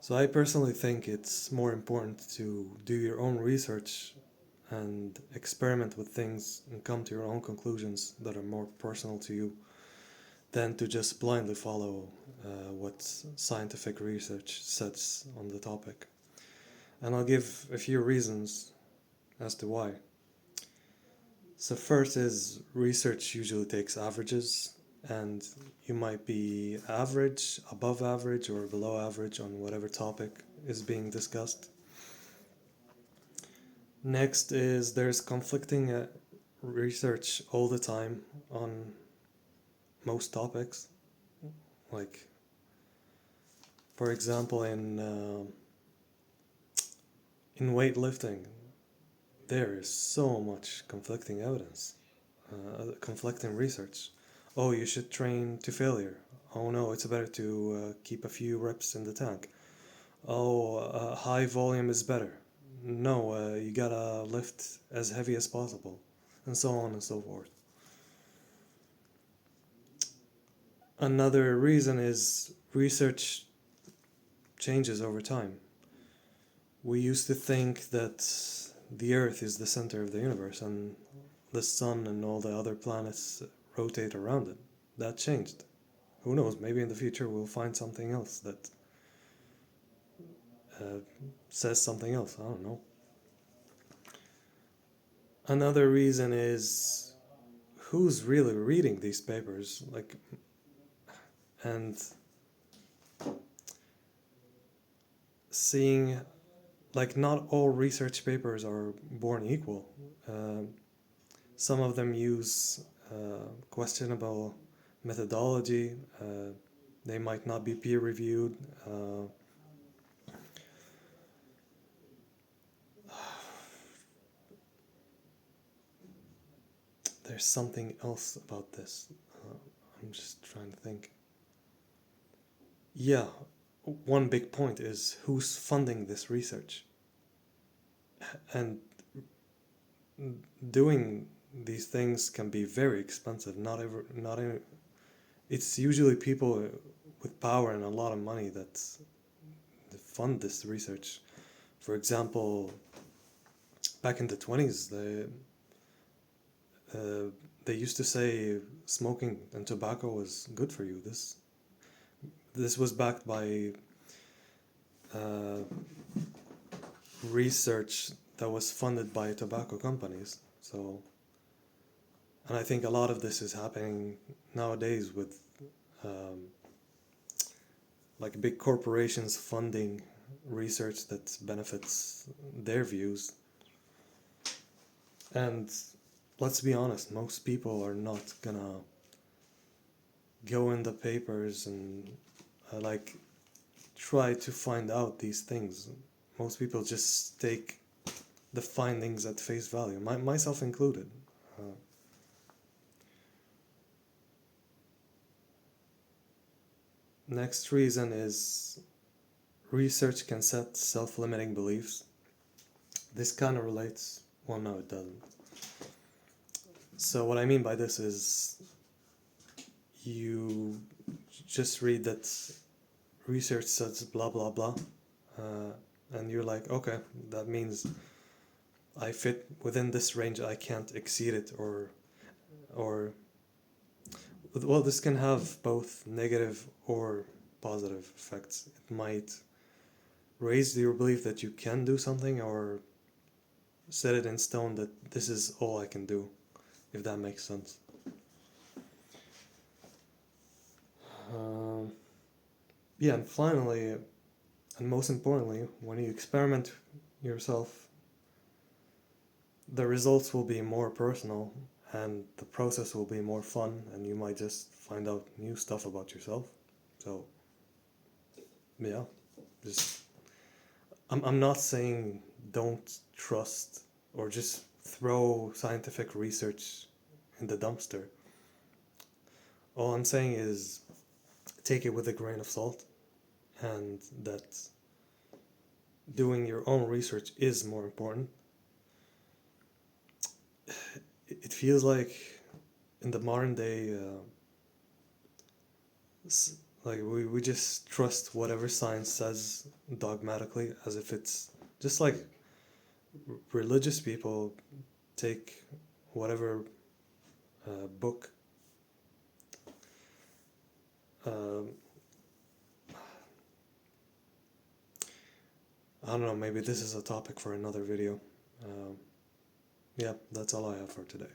So I personally think it's more important to do your own research and experiment with things and come to your own conclusions that are more personal to you than to just blindly follow what scientific research says on the topic. And I'll give a few reasons as to why. So, first is research usually takes averages, and you might be average, above average, or below average on whatever topic is being discussed. Next is there's conflicting research all the time on most topics. Like, for example, in weightlifting, there is so much conflicting evidence, conflicting research. Oh, you should train to failure. Oh no, it's better to keep a few reps in the tank. Oh, high volume is better. No, you gotta lift as heavy as possible, and so on and so forth. Another reason is research changes over time. We used to think that the Earth is the center of the universe and the Sun and all the other planets rotate around it. That changed. Who knows? Maybe in the future we'll find something else that uh, says something else. I don't know. Another reason is who's really reading these papers? And seeing, not all research papers are born equal. Some of them use questionable methodology. They might not be peer reviewed. There's something else about this. I'm just trying to think. Yeah, one big point is who's funding this research. And doing these things can be very expensive. Not every, it's usually people with power and a lot of money that fund this research. For example, back in the 20s, they used to say smoking and tobacco was good for you. This was backed by uh, research that was funded by tobacco companies. So, and I think a lot of this is happening nowadays with um, big corporations funding research that benefits their views. And let's be honest, most people are not gonna go in the papers and try to find out these things. Most people just take the findings at face value, myself included. Uh, Next reason is research can set self limiting beliefs. This kind of relates, well, no, it doesn't. So, what I mean by this is you just read that research says blah blah blah, and you're like, okay, that means I fit within this range, I can't exceed it, or well, this can have both negative or positive effects. It might raise your belief that you can do something, or set it in stone that this is all I can do, if that makes sense. Um, yeah, and finally, and most importantly, when you experiment yourself, the results will be more personal and the process will be more fun, and you might just find out new stuff about yourself. So, yeah, just I'm not saying don't trust or just throw scientific research in the dumpster. All I'm saying is take it with a grain of salt, and that doing your own research is more important. It feels like in the modern day, Like we just trust whatever science says dogmatically, as if it's just like religious people take whatever book. Um, I don't know, maybe this is a topic for another video. Yeah, that's all I have for today.